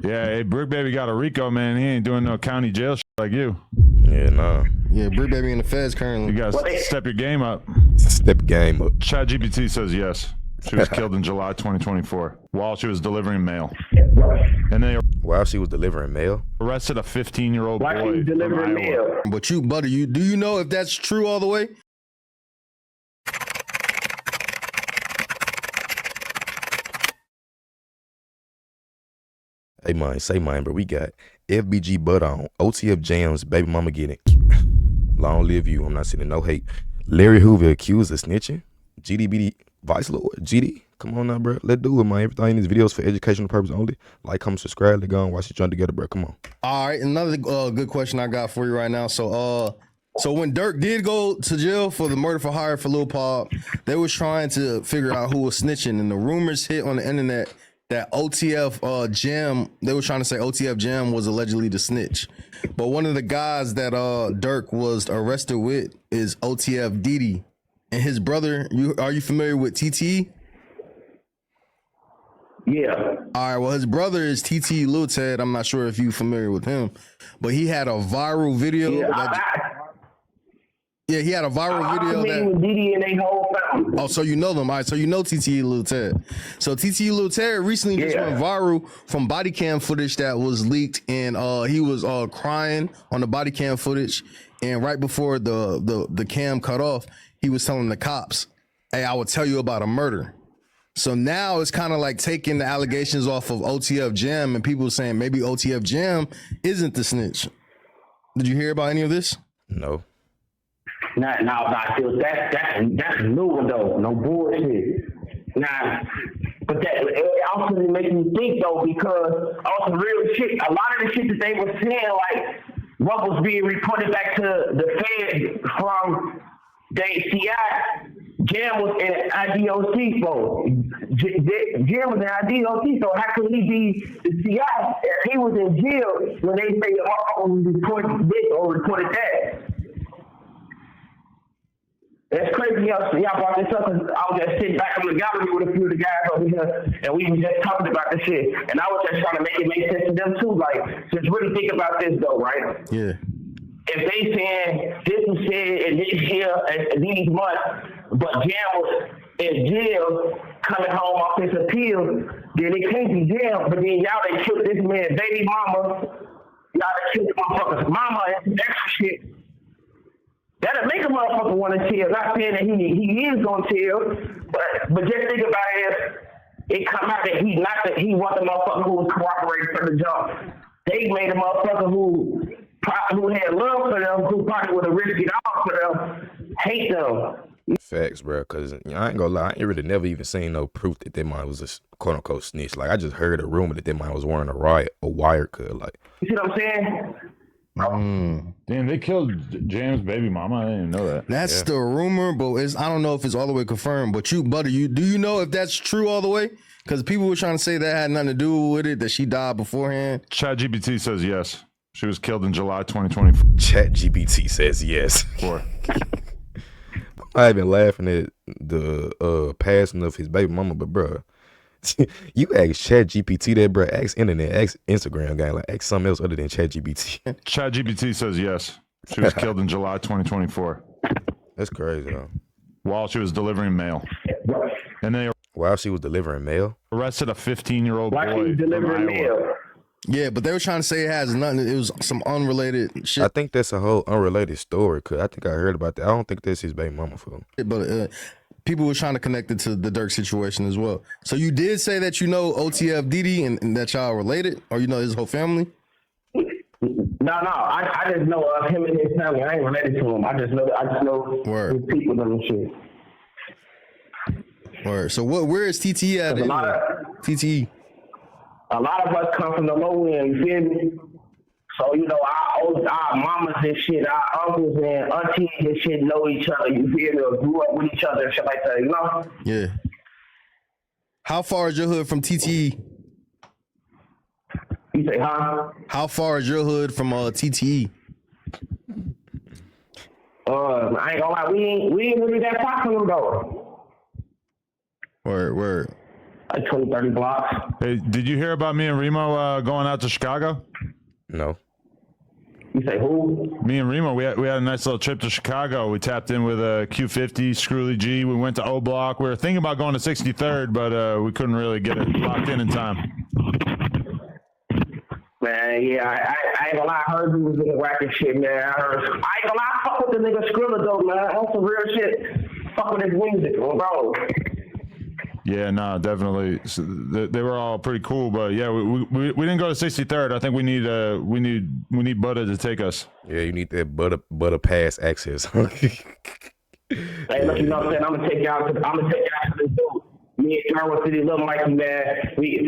Yeah, hey, Brick Baby got a Rico, man. He ain't doing no county jail shit like you. Yeah, nah. Yeah, Brick Baby in the feds currently. You gotta step your game up. Step game up. JdUpNow says yes. She was killed in July 2024 while she was delivering mail. And they While she was delivering mail? arrested a 15-year-old boy Why she delivering from Iowa. mail? But you, Butter, do you know if that's true all the way? Hey, man, say mine, but we got FBG Butta on. OTF Jams, baby mama getting long live you. I'm not sending no hate. Larry Hoover accused of snitching. GDBD Vice Lord. GD, come on now, bro. Let's do it, man. Everything in these videos for educational purpose only. Like, comment, subscribe. Let's go and watch it join together, bro. Come on. All right, another good question I got for you right now. So when Dirk did go to jail for the murder for hire for Lil Pop, they was trying to figure out who was snitching, and the rumors hit on the internet that OTF Jam, they were trying to say OTF Jam was allegedly the snitch. But one of the guys that Dirk was arrested with is OTF Didi. And his brother, are you familiar with TT? Yeah. All right, well, his brother is TT Lil Ted. I'm not sure if you're familiar with him, but he had a viral video. Yeah, he had a viral video that. With Didi and they whole family. Oh, so you know them. All right, so you know TT Lil Ted. So TT Lil Ted recently just went viral from body cam footage that was leaked, and he was crying on the body cam footage, and right before the cam cut off, he was telling the cops, "Hey, I will tell you about a murder." So now it's kind of like taking the allegations off of OTF Jam, and people saying maybe OTF Jam isn't the snitch. Did you hear about any of this? No. That's a new one though. No bullshit. Nah, but that it also makes me think though, because also real shit. A lot of the shit that they were saying, like what was being reported back to the Fed from the CI. Jam was in IDOC, so Jam was in IDOC, so how could he be the CI if he was in jail when they say reported this or reported that? That's crazy. Y'all brought this up because I was just sitting back on the gallery with a few of the guys over here, and we were just talking about this shit. And I was just trying to make it make sense to them too. Like, just really think about this though, right? Yeah. If they saying this was said in this year and these months, but Jam was in jail coming home off his appeal, then it can't be Jam. But then y'all they killed this man, baby mama. Y'all they killed the motherfucker's mama and some extra shit. That'll make a motherfucker want to chill. Not saying that he is gonna chill, but just think about it. It come out that he's not that he was the motherfucker who was cooperating from the jump. They made a motherfucker who had love for them, who probably would have really get off for them, hate them. Facts, bro, because I ain't gonna lie, I ain't really never even seen no proof that that man was a quote unquote snitch. Like, I just heard a rumor that that man was wearing a wire cut. Like, you see what I'm saying? Damn, they killed Jam's baby mama. I didn't even know that. That's the rumor, but I don't know if it's all the way confirmed. But you, Butter, do you know if that's true all the way? Because people were trying to say that had nothing to do with it, that she died beforehand. JdUpNow says yes. She was killed in July 2024. ChatGPT says yes. I've been laughing at the passing of his baby mama, but bro, you ask ChatGPT that, bro. Ask internet, ask Instagram guy, like ask something else other than ChatGPT. JdUpNow says yes. She was killed in July 2024. That's crazy, though. While she was delivering mail. And they While she was delivering mail? Arrested a 15-year-old boy. Why she was delivering mail? Yeah, but they were trying to say it has nothing. It was some unrelated shit. I think that's a whole unrelated story, because I think I heard about that. I don't think that's his baby mama for him. But people were trying to connect it to the Dirk situation as well. So you did say that you know OTF Didi and that y'all related, or you know his whole family? No, I just know of him and his family. I ain't related to him. I just know his people and shit. Word. So where is TT at? TT. A lot of us come from the low end, you feel me? So, you know, our mamas and shit, our uncles and aunties and shit know each other, you feel me? Or grew up with each other and shit like that, you know? Yeah. How far is your hood from TTE? You say, huh? How far is your hood from TTE? I ain't gonna lie, we ain't really that far from them though. Word. like 20, 30 blocks. Hey, did you hear about me and Remo going out to Chicago? No. You say who? Me and Remo, we had a nice little trip to Chicago. We tapped in with a Q50, Screwly G. We went to O Block. We were thinking about going to 63rd, but we couldn't really get it locked in time. Man, yeah, I ain't gonna lie. I heard you was in the whacking shit, man. I ain't gonna lie. I fuck with the nigga Skrilla though, man. That's some real shit. Fuck with his music, bro. Yeah, no, definitely. So they were all pretty cool, but yeah, we didn't go to 63rd. I think we need Butta to take us. Yeah, you need that Butta pass access. Hey, look, you know what I'm saying? I'm gonna take y'all to the dude. Me and Jarvis City, little Mikey, man. We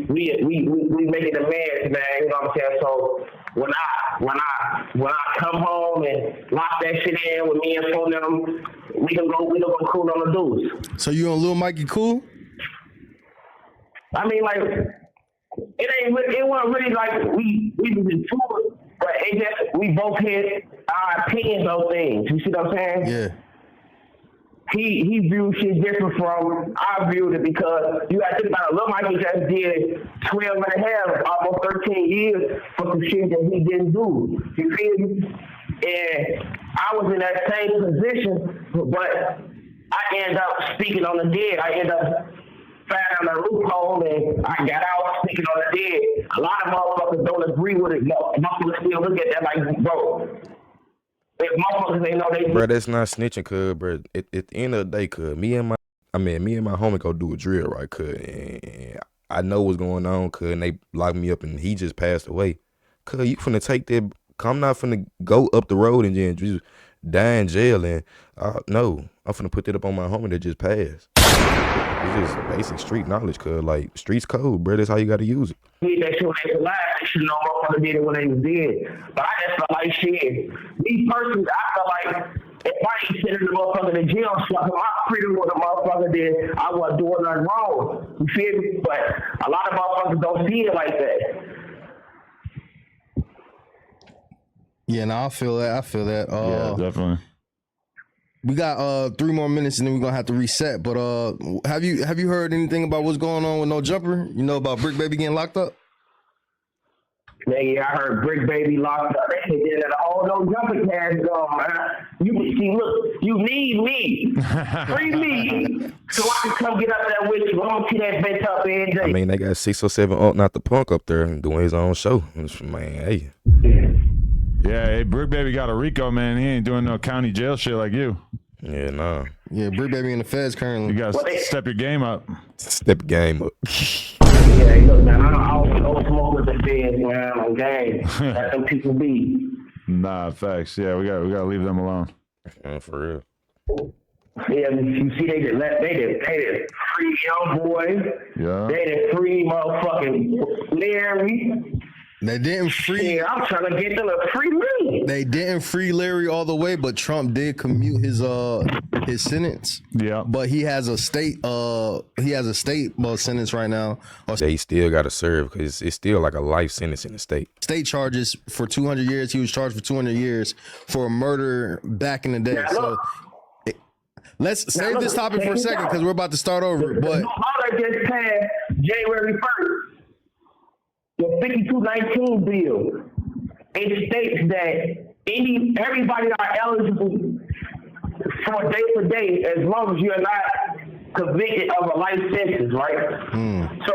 making the man, man. You know what I'm saying? So when I come home and lock that shit in with me and phone them, we can go cool on the dudes. So you and Lil Mikey cool? I mean, like, it wasn't really like we was in tour, but it just, we both had our opinions on things. You see what I'm saying? Yeah. He viewed shit different from I viewed it, because you got to think about it. Lil Mikey just did 12 and a half, almost 13 years for some shit that he didn't do. You feel me? And I was in that same position, but I ended up speaking on the dead. I ended up finding a loophole, and I got out speaking on the dead. A lot of motherfuckers don't agree with it. Motherfuckers still look at that like, bro. If motherfuckers ain't know they... Bro, that's not snitching, cuz, bro. At the end of the day, cuz, me and my homie go do a drill, right, cuz, and I know what's going on, cuz, and they locked me up, and he just passed away. Cuz, you finna take that... I'm not finna go up the road and then just die in jail, and no, I'm finna put that up on my homie that just passed. It's just basic street knowledge, cuz, like, streets code, bro. That's how you gotta use it. That shit when they was alive, they should know motherfucker did it when they was dead. But I just felt like shit. Me personally, I felt like if I ain't sending the motherfucker to jail, my freedom with the motherfucker did, I wasn't doing nothing wrong. You feel me? But a lot of motherfuckers don't see it like that. Yeah, no, I feel that. Yeah, definitely. We got 3 more minutes and then we're gonna have to reset. But have you heard anything about what's going on with No Jumper? You know about Brick Baby getting locked up? Man, yeah, I heard Brick Baby locked up. They did that all those Jumper cash gone, man. You see, look, you need me. Free me so I can come get up there with you. I don't see that bench up every day. I mean, they got 607 not the punk up there and doing his own show. Man, hey. Yeah, hey, Brick Baby got a Rico, man. He ain't doing no county jail shit like you. Yeah, nah. Yeah, Brick Baby in the feds currently. You gotta step your game up. Step game up. Yeah, look, man, I don't smoke with the feds, man, on game. Let them people be. Nah, facts. Yeah, we gotta leave them alone. For real. Yeah, you see, they did free Young Boy. Yeah. They did free motherfucking Larry. They didn't free. Yeah, I'm trying to get them to free me. They didn't free Larry all the way, but Trump did commute his sentence. Yeah. But he has a state sentence right now. They still gotta serve because it's still like a life sentence in the state. State charges for 200 years. He was charged for 200 years for a murder back in the day. So let's save this topic for a second because we're about to start over. But all that just passed January 1st. The 5219 bill, it states that everybody are eligible for day as long as you're not convicted of a life sentence, right? So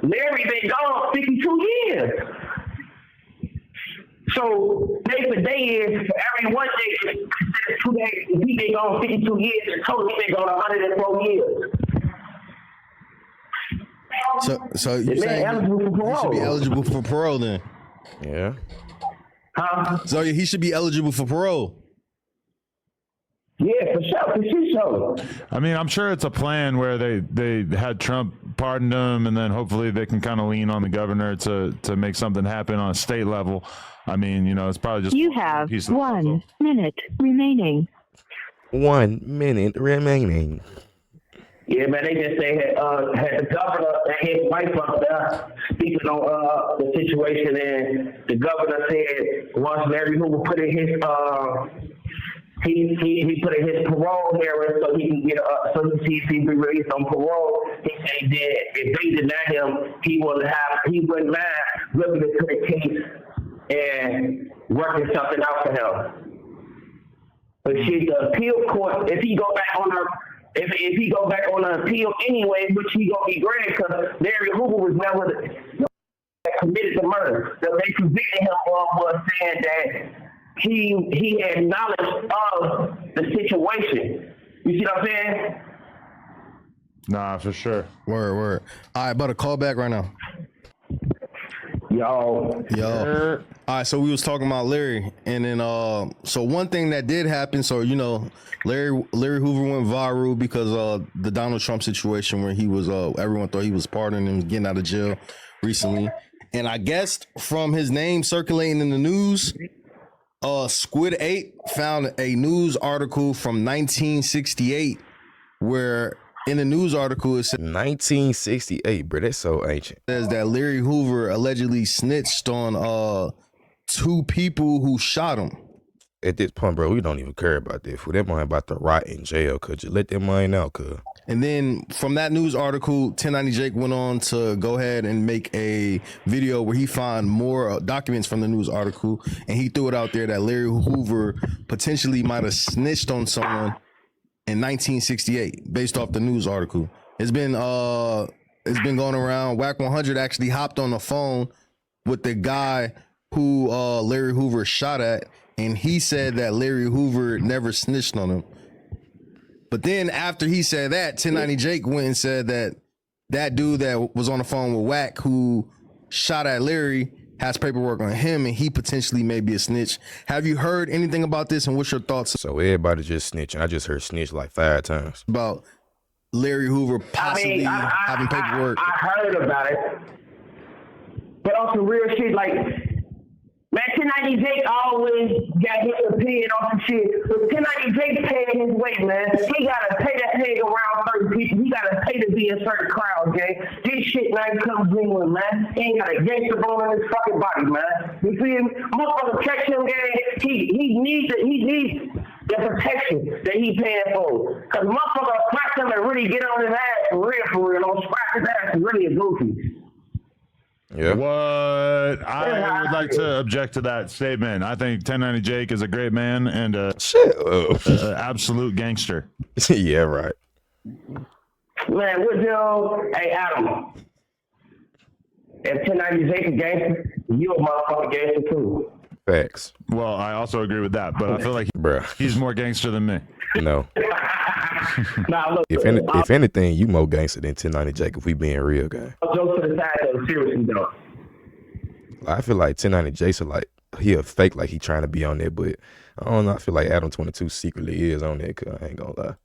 Larry been gone 52 years. So day for day is for every 1 day is considered 2 days. If he been gone 52 years, in total he been gone 104 years. So you're saying he should be eligible for parole then? Yeah. So he should be eligible for parole. Yeah, for sure. I mean, I'm sure it's a plan where they had Trump pardon him, and then hopefully they can kind of lean on the governor to make something happen on a state level. I mean, you know, it's probably just... You have 1 minute remaining. 1 minute remaining. Yeah, man, they just say had the governor and his wife up there speaking on the situation, and the governor said once Larry Hoover put in he put in his parole hearing so he can get so he can see if he be released on parole. He said that if they deny him, he wouldn't mind looking into the case and working something out for him. But shit, the appeal court, if he go back on the appeal anyway, which he gonna be granted because Larry Hoover was never committed the murder. So they convicted him of was saying that he had knowledge of the situation. You see what I'm saying? Nah, for sure. Word. All right, about to call back right now. Yo. All right, so we was talking about Larry, and then so one thing that did happen, so you know, Larry Hoover went viral because the Donald Trump situation where he was everyone thought he was pardoning him, getting out of jail recently, and I guess from his name circulating in the news, Squid 8 found a news article from 1968 where in the news article it says 1968, bro. That's so ancient. that Larry Hoover allegedly snitched on 2 people who shot him. At this point, bro, we don't even care about that. For that man about to rot in jail, could you let that man out, cuz? And then from that news article, 1090 Jake went on to go ahead and make a video where he found more documents from the news article, and he threw it out there that Larry Hoover potentially might have snitched on someone in 1968 based off the news article. It's been going around. Whack 100 actually hopped on the phone with the guy who Larry Hoover shot at, and he said that Larry Hoover never snitched on him. But then after he said that, 1090 Jake went and said that dude that was on the phone with Whack who shot at Larry has paperwork on him, and he potentially may be a snitch. Have you heard anything about this, and what's your thoughts So everybody just snitching. I just heard snitch like 5 times. about Larry Hoover possibly having paperwork? I heard about it. But on some real shit, like, man, 1090 Jake always got his opinion on some shit. But 1090 Jake paying his way, man. He gotta pay to hang around certain people. He gotta pay to be in certain crowds, gang. This shit, man, comes genuine, man. He ain't got a gangster bone in his fucking body, man. You see him? Motherfucker protect him, gang. He needs the protection that he paying for. Cause motherfucker scratch him and really get on his ass for real. Don't scratch his ass and really a goofy. Yeah. What? I would like to object to that statement. I think 1090 Jake is a great man and a absolute gangster. Yeah, right. Man, what yo? Hey, Adam. If 1090 Jake a gangster, you a motherfucking gangster too. Facts. Well, I also agree with that, but I feel like Bruh. he's more gangster than me. No. Nah, look. If anything, you more gangster than 1090 Jake if we being real, guy. Jokes to the side, though. Seriously, though. I feel like 1090 Jason, like, he a fake, like he trying to be on there, but I don't know. I feel like Adam 22 secretly is on there, cuz I ain't gonna lie.